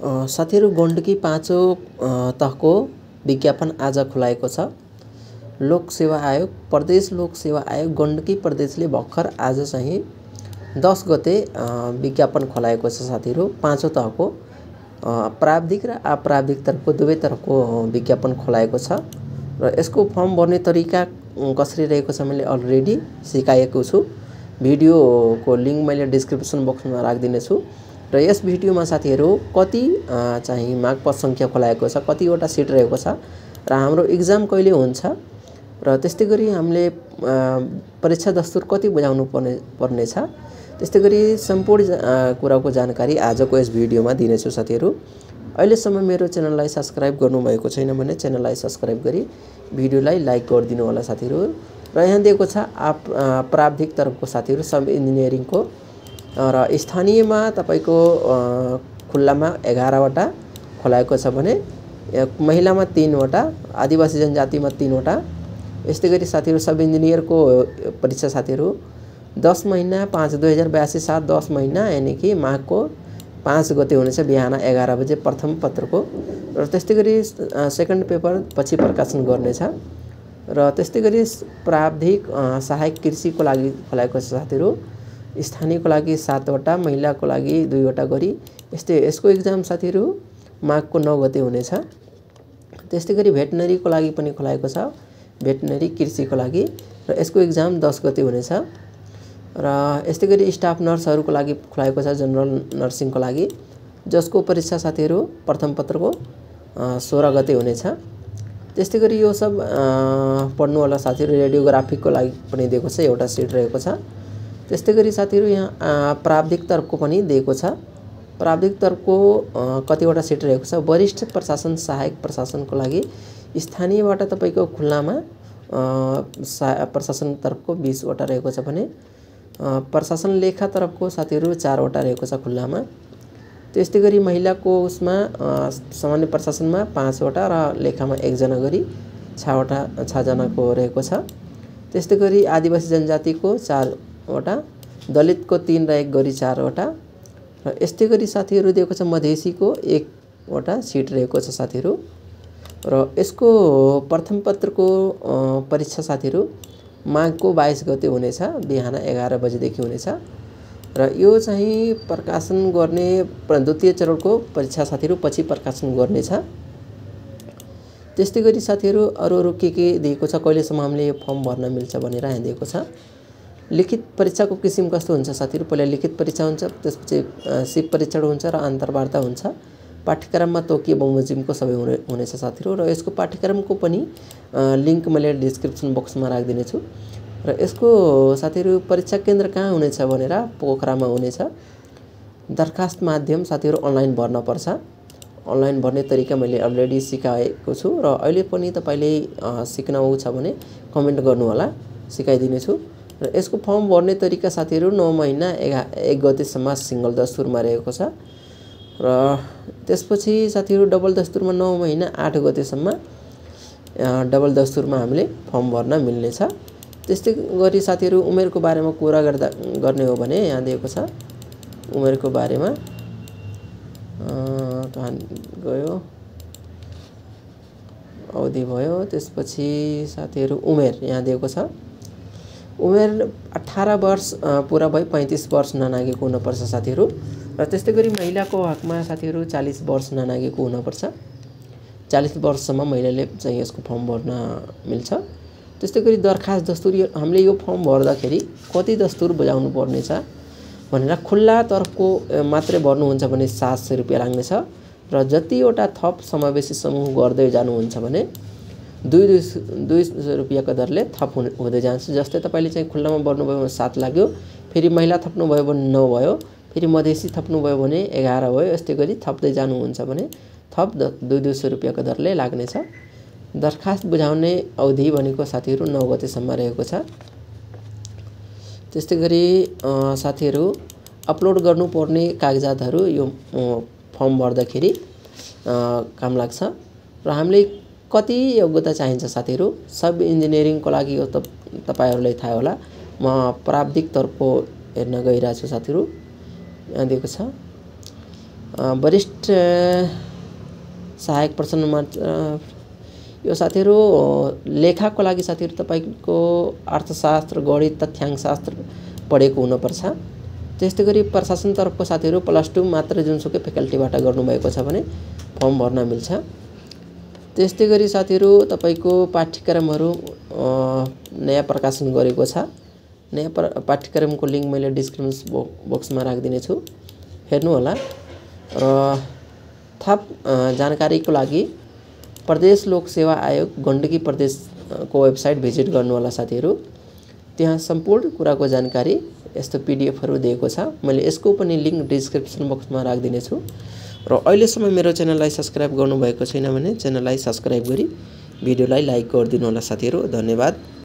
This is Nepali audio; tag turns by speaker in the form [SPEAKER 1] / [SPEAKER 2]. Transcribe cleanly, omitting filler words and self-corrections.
[SPEAKER 1] साथीहरु गण्डकी पाँचौं तहको विज्ञापन आज खुलाएको छ। लोक सेवा आयोग प्रदेश लोक सेवा आयोग गण्डकी प्रदेशले भर्खर आज चाहिँ 10 गते विज्ञापन खुलाएको छ साथीहरु। पाँचौं तहको प्राविधिक र अप्राविधिक तर्फको दुवै तर्फको विज्ञापन खुलाएको छ र यसको फर्म भर्ने तरिका कसरी रहेको छ मैले अलरेडी सिकाएको छु। भिडियोको लिंक मैले डिस्क्रिप्सन बक्समा राखिदिने छु र यस भिडियोमा साथीहरु कति चाहिँ माग पद संख्या खुलाएको छ, कतिवटा सिट रहेको छ र हाम्रो एक्जाम कहिले हुन्छ र त्यस्तै गरी हामीले परीक्षा दस्तुर कति बुझाउनु पर्ने छ, त्यस्तै गरी सम्पूर्ण कुराको जानकारी आजको यस भिडियोमा दिनेछु साथीहरु। अहिलेसम्म मेरो च्यानललाई सब्स्क्राइब गर्नुभएको छैन भने च्यानललाई सब्स्क्राइब गरी भिडियोलाई लाइक गरिदिनु होला साथीहरु। र यहाँ दिएको छ प्राविधिक तर्फको साथीहरु सब इन्जिनियरिङको र स्थानीयमा तपाईको खुल्लामा 11 वटा खुलाएको छ भने महिलामा 3 वटा, आदिवासी जनजातिमा 3 वटा। यस्तै गरी साथीहरु सब इन्जिनियरको परीक्षा साथीहरु 10 महिना 5/2082 साथ 10 महिना यानी कि माघको 5 गते हुनेछ बिहान 11 बजे प्रथम पत्रको र त्यस्तै गरी सेकेन्ड पेपर पछि प्रकाशन गर्नेछ र त्यस्तै गरी प्राविधिक सहायक कृषिको लागि खुलाएको छ साथीहरु। स्थानीयको लागि 7 वटा, महिलाको लागि 2 वटा गरी यसको एक्जाम साथीहरु माघको 9 गते हुनेछ। त्यस्तै गरी भेटनरीको लागि पनि खुलाएको छ, भेटनरी कृषिको लागि र यसको एक्जाम 10 गते हुनेछ र यस्तै गरी स्टाफ नर्सहरुको लागि खुलाएको छ जनरल नर्सिङको लागि जसको परीक्षा साथीहरु प्रथम पत्रको 16 गते हुनेछ। त्यस्तै गरी यो सब पढ्नु होला साथीहरु। रेडियोग्राफीको लागि पनि दिएको छ, एउटा सिट रहेको छ। त्यस्तै गरी साथीहरु यहाँ प्राविधिक तर्फको पनि दिएको छ। प्राविधिक तर्फको कतिवटा सिट रहेको छ। वरिष्ठ प्रशासन सहायक प्रशासनको लागि स्थानीयबाट तपाईको खुल्लामा प्रशासन तर्फको 20 वटा रहेको छ भने प्रशासन लेखा तर्फको साथीहरु 4 वटा रहेको छ खुल्लामा। त्यस्तै गरी महिलाको उसमा सामान्य प्रशासनमा 5 वटा र लेखामा 1 जना गरी 6 जनाको रहेको छ। त्यस्तै गरी आदिवासी जनजातिको 4 वटा, दलितको 3 र 1 गरी 4 वटा र यस्तै गरी साथीहरु दिएको छ मधेसीको 1 वटा सिट रहेको छ साथीहरु र यसको प्रथम पत्रको परीक्षा साथीहरु माघको 22 गते हुनेछ बिहान 11 बजेदेखि हुनेछ र यो चाहिँ प्रकाशन गर्ने द्वितीय चरणको परीक्षा साथीहरु पछि प्रकाशन गर्नेछ। त्यस्तै गरी साथीहरु अरु के दिएको छ, कहिलेसम्म हामीले यो फर्म भर्न मिल्छ भनेर यहाँ दिएको छ। लिखित परीक्षाको किसिम कस्तो हुन्छ साथीहरु, पहिला लिखित परीक्षा हुन्छ, त्यसपछि सिप परीक्षण हुन्छ र अन्तर्वार्ता हुन्छ। पाठ्यक्रममा तोकिए बमोजिमको सबै हुनेछ साथीहरु र यसको पाठ्यक्रमको पनि लिंक मैले डिस्क्रिप्सन बक्समा राखिदिने छु र यसको साथीहरु परीक्षा केन्द्र कहाँ हुनेछ भनेर पोखरामा हुनेछ। दरखास्त माध्यम साथीहरु अनलाइन भर्न पर्छ। अनलाइन भर्ने तरिका मैले अलरेडी सिकाएको छु र अहिले पनि तपाईले सिक्न छ भने कमेन्ट गर्नु होला, सिकाइदिने छु। र यसको फर्म भर्ने तरिका साथीहरु 9 महिना 1 गतेसम्म सिंगल दस्तुरमा रहेको छ र त्यसपछि साथीहरु डबल दस्तुरमा 9 महिना 8 गतेसम्म डबल दस्तुरमा हामीले फर्म भर्न मिल्नेछ। त्यस्तै गरी साथीहरु उमेरको बारेमा कुरा गर्ने हो भने यहाँ दिएको छ उमेरको बारेमा कहाँ गयो, अवधि भयो। त्यसपछि साथीहरु उमेर यहाँ दिएको छ। उमेर 18 वर्ष पूरा भई 35 वर्ष ननागेको हुनुपर्छ साथीहरु र त्यस्तै गरी महिलाको हकमा साथीहरु 40 वर्ष ननागेको हुनुपर्छ। 40 वर्षसम्म महिलाले चाहिँ यसको फर्म भर्न मिल्छ। त्यस्तै गरी दरखास्त दस्तुर हामीले यो फर्म भर्दाखेरि कति दस्तुर बुझाउनु पर्ने छ भनेर खुल्ला तर्फको मात्रै भर्नुहुन्छ भने 700 रुपैयाँ लाग्नेछ र जतिवटा थप समावेशी समूह गर्दै जानुहुन्छ भने 200 रुपैयाँको दरले थप हुँदै जान्छ। जस्तै तपाईले चाहिँ खुल्लामा भर्नुभयो भने 7 लाग्यो, फेरि महिला थप्नु भयो भने 9 भयो, फेरि मधेसी थप्नु भयो भने 11 भयो। यस्तै गरी थप्दै जानुहुन्छ भने थप 200 रुपैयाँको दरले लाग्नेछ। दरखास्त बुझाउने अवधि भनेको साथीहरु 9 गतेसम्म रहेको छ। त्यस्तै गरी साथीहरु अपलोड गर्नुपर्ने कागजातहरु यो फर्म भर्दाखेरि काम लाग्छ र हामीले कति योग्यता चाहिन्छ साथीहरु। सब इन्जिनियरिङको लागि यो तपाईहरुलाई थाहा होला। म प्राविधिक तर्फको हेर्न गइरहेको छु साथीहरु। यहाँ दिएको छ वरिष्ठ सहायक प्रश्नमात्र यो साथीहरु लेखाको लागि साथीहरु तपाईको अर्थशास्त्र, गणित, तथ्याङ्कशास्त्र पढेको हुनुपर्छ। त्यस्तै गरी प्रशासन तर्फको साथीहरु +2 मात्र जुनसुकै फ्याकल्टीबाट गर्नुभएको छ भने फर्म भर्न मिल्छ। त्यस्तै गरी साथीहरु तपाईको पाठ्यक्रमहरु नयाँ प्रकाशन गरेको छ। नयाँ पाठ्यक्रमको लिंक मैले डिस्क्रिप्सन बक्समा राखिदिने छु, हेर्नु होला। र थप जानकारीको लागि प्रदेश लोक सेवा आयोग गण्डकी प्रदेशको वेबसाइट भिजिट गर्नु होला साथीहरु। त्यहाँ सम्पूर्ण कुराको जानकारी यस्तो पीडीएफहरु दिएको छ। मैले यसको पनि लिंक डिस्क्रिप्सन बक्समा राखिदिने छु। र अहिलेसम्म मेरो च्यानललाई सब्स्क्राइब गर्नुभएको छैन भने च्यानललाई सब्स्क्राइब गरी भिडियोलाई लाइक गरिदिनु होला साथीहरु। धन्यवाद।